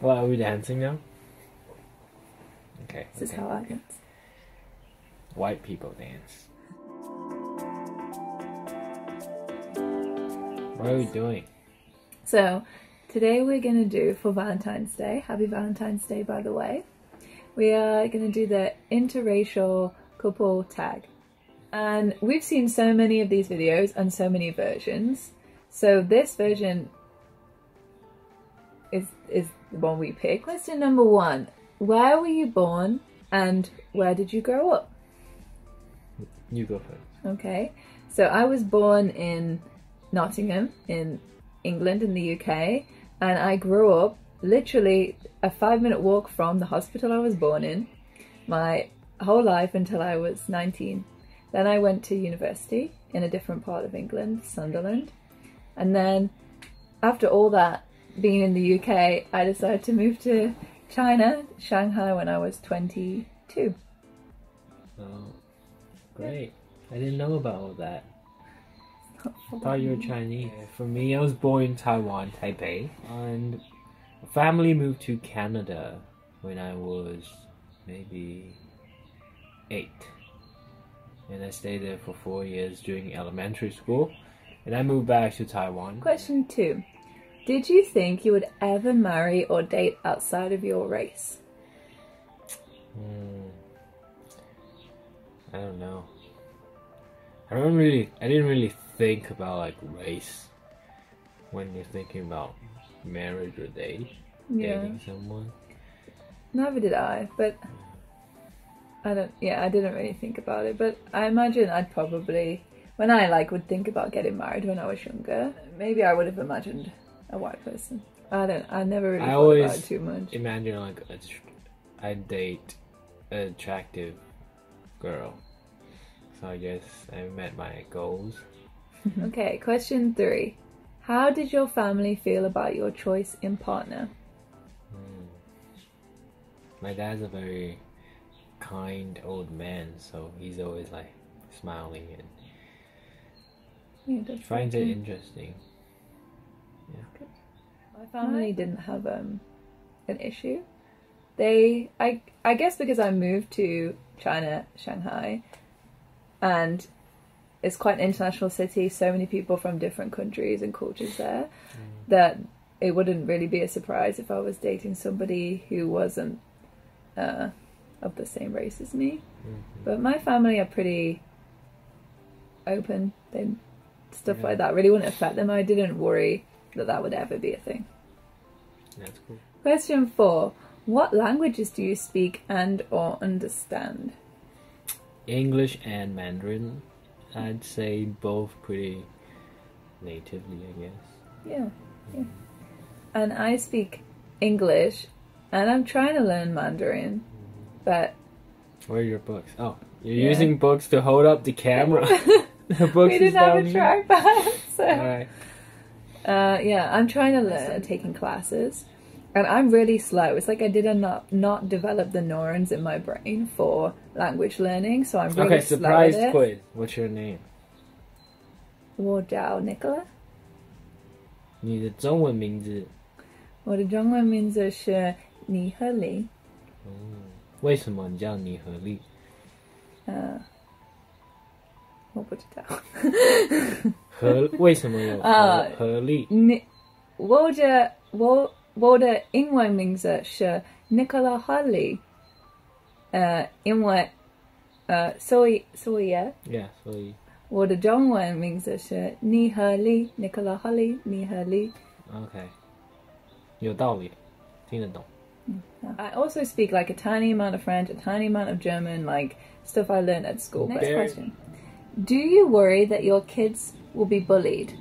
What, are we dancing now? Okay. This is how I dance. White people dance. What are we doing? So, today we're going to do, for Valentine's Day, happy Valentine's Day by the way, we are going to do the interracial couple tag. And we've seen so many of these videos and so many versions. So this version is the one we picked. Question number 1. Where were you born and where did you grow up? You go first. Okay. So I was born in Nottingham in England in the UK, and I grew up literally a 5-minute walk from the hospital I was born in my whole life until I was 19. Then I went to university in a different part of England, Sunderland, and then after all that, being in the UK, I decided to move to China, Shanghai, when I was 22. Oh, great. I didn't know about all that. I thought you were Chinese. For me, I was born in Taiwan, Taipei, and my family moved to Canada when I was maybe 8. And I stayed there for 4 years during elementary school, and I moved back to Taiwan. Question 2. Did you think you would ever marry or date outside of your race? I don't know. I didn't really think about like race when you're thinking about marriage or dating someone. Neither did I, but I didn't really think about it, but I imagine I'd probably, when I would think about getting married when I was younger, maybe I would have imagined a white person. I never really thought about it too much. Imagine like I'd date an attractive girl. So I guess I met my goals. Okay, question 3. How did your family feel about your choice in partner? My dad's a very kind old man, so he's always like smiling and finds it interesting. Yeah. My family didn't have an issue. I guess because I moved to China, Shanghai, and it's quite an international city, so many people from different countries and cultures there, that it wouldn't really be a surprise if I was dating somebody who wasn't of the same race as me. But my family are pretty open. Stuff like that really wouldn't affect them. I didn't worry that would ever be a thing. That's cool. Question 4. What languages do you speak and or understand? English and Mandarin. I'd say both pretty natively, I guess. Yeah. And I speak English, and I'm trying to learn Mandarin, but... Where are your books? Oh, you're using books to hold up the camera. The books we didn't have a tripod, so... Alright. I'm trying to learn, taking classes, and I'm really slow. It's like I did not develop the neurons in my brain for language learning, so I'm really slow surprise at it. quiz. What's your name? 我叫 Nicola。 你的中文名字？ 我的中文名字是倪和丽。 为什么你叫倪和丽？ 我不知道。为什么有和丽？我的英文名字是 Nicola Holly， 因为所以所以我的中文名字是倪和丽 Nicola Holly 倪和丽。 OK， 有道理，听得懂。 I also speak like a tiny amount of French, a tiny amount of German, like stuff I learned at school. Next question. Do you worry that your kids will be bullied?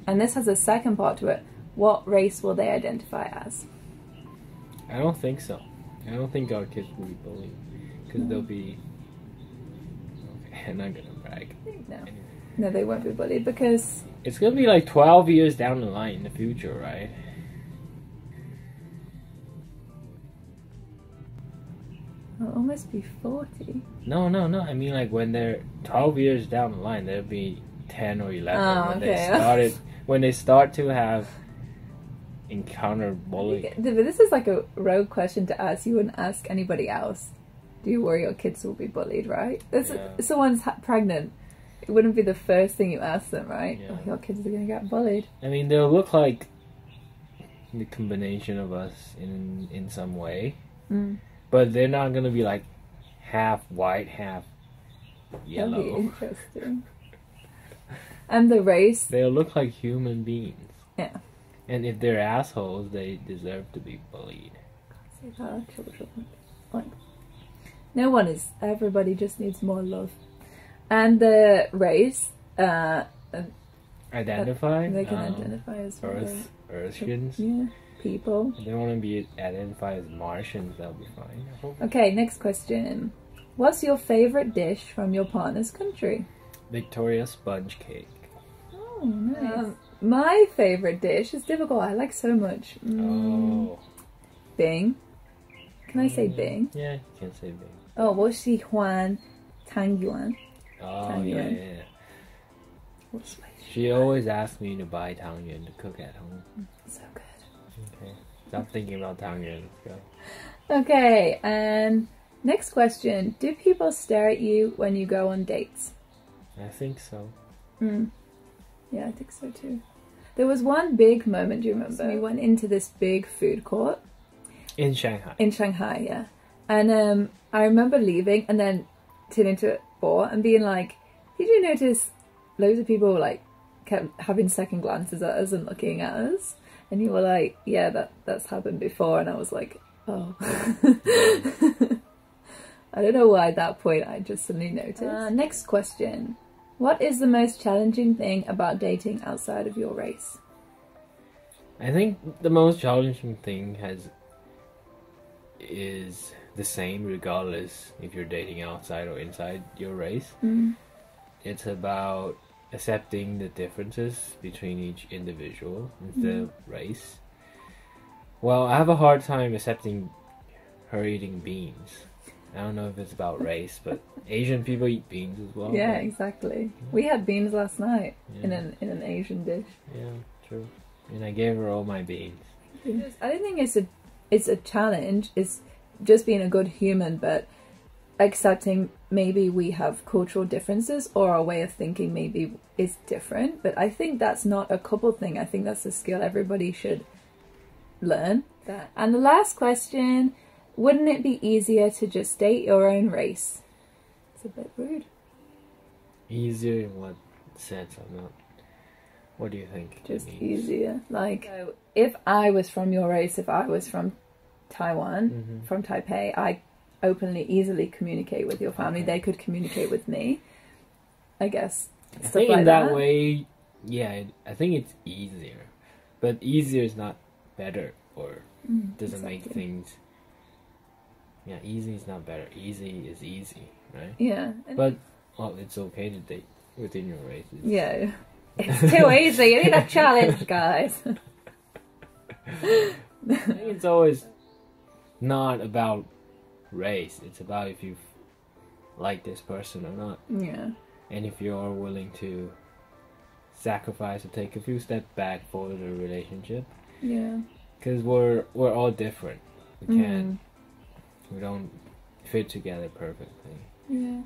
And this has a second part to it. What race will they identify as? I don't think so. I don't think our kids will be bullied. Because they'll be... Okay, I'm not gonna brag. No, they won't be bullied because... It's gonna be like 12 years down the line in the future, right? I'll almost be 40. No. I mean, like, when they're 12 years down the line, they'll be 10 or 11 when they start to have encounter bullying. This is like a rogue question to ask. You wouldn't ask anybody else. Do you worry your kids will be bullied, right? If someone's pregnant, it wouldn't be the first thing you ask them, right? Yeah. Oh, your kids are going to get bullied. I mean, they'll look like the combination of us in some way. But they're not going to be like half white, half yellow. That'd be interesting. And the race? They'll look like human beings. Yeah. And if they're assholes, they deserve to be bullied. No one is. Everybody just needs more love. And the race, identify? They can identify as Earthsians? Yeah, people. If they want to be identified as Martians, that'll be fine. Okay, next question. What's your favorite dish from your partner's country? Victoria sponge cake. Oh, nice. My favorite dish is difficult. I like so much. Bing. Can I say Bing? Yeah, you can say Bing. Oh, 我喜欢Taoyuan. Oh, yeah. She always asks me to buy Taoyuan to cook at home. So good. Okay. Stop thinking about Taoyuan. Let's go. Okay, and next question. Do people stare at you when you go on dates? I think so. Yeah, I think so too. There was one big moment, do you remember? We went into this big food court. In Shanghai. In Shanghai, yeah. And I remember leaving and then turning to Bou and being like, did you notice loads of people like kept having second glances at us and looking at us? And you were like, yeah, that's happened before. And I was like, oh. I don't know why at that point I just suddenly noticed. Next question. What is the most challenging thing about dating outside of your race? I think the most challenging thing is the same regardless if you're dating outside or inside your race. It's about accepting the differences between each individual instead of race. Well, I have a hard time accepting her eating beans. I don't know if it's about race, but Asian people eat beans as well. Yeah, exactly. We had beans last night in an Asian dish. Yeah, true. And I gave her all my beans. I don't think it's a challenge. It's just being a good human, but accepting maybe we have cultural differences or our way of thinking maybe is different. But I think that's not a couple thing. I think that's a skill everybody should learn. And the last question, wouldn't it be easier to just date your own race? It's a bit rude. Easier in what sense? I'm not... What do you think? Just easier. Like, so if I was from your race, if I was from Taiwan, from Taipei, I openly, easily communicate with your family. They could communicate with me, I guess. I think in that way, yeah, I think it's easier. But easier is not better or doesn't make things... Yeah, easy is not better. Easy is easy, right? Yeah. But, well, it's okay to date within your race. Yeah. It's too easy. You need a challenge, guys. I think it's always not about race. It's about if you like this person or not. Yeah. And if you're willing to sacrifice or take a few steps back for the relationship. Yeah. Because we're all different. We don't fit together perfectly. Yeah.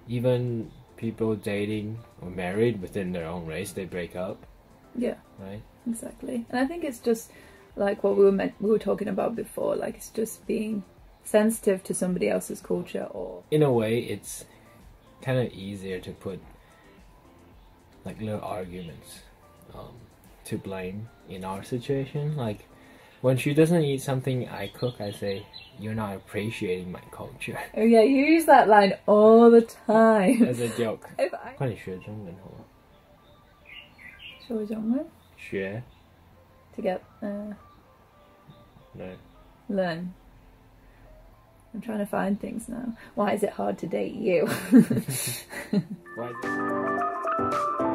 Even people dating or married within their own race, they break up. Yeah. Right? Exactly. And I think it's just like what we were talking about before, like it's just being sensitive to somebody else's culture. Or in a way, it's kind of easier to put like little arguments to blame in our situation. Like when she doesn't eat something I cook, I say, you're not appreciating my culture. Oh yeah, you use that line all the time. As a joke. 快点学中文好吗？说中文？学 To get learn. I'm trying to find things now. Why is it hard to date you? Why is it...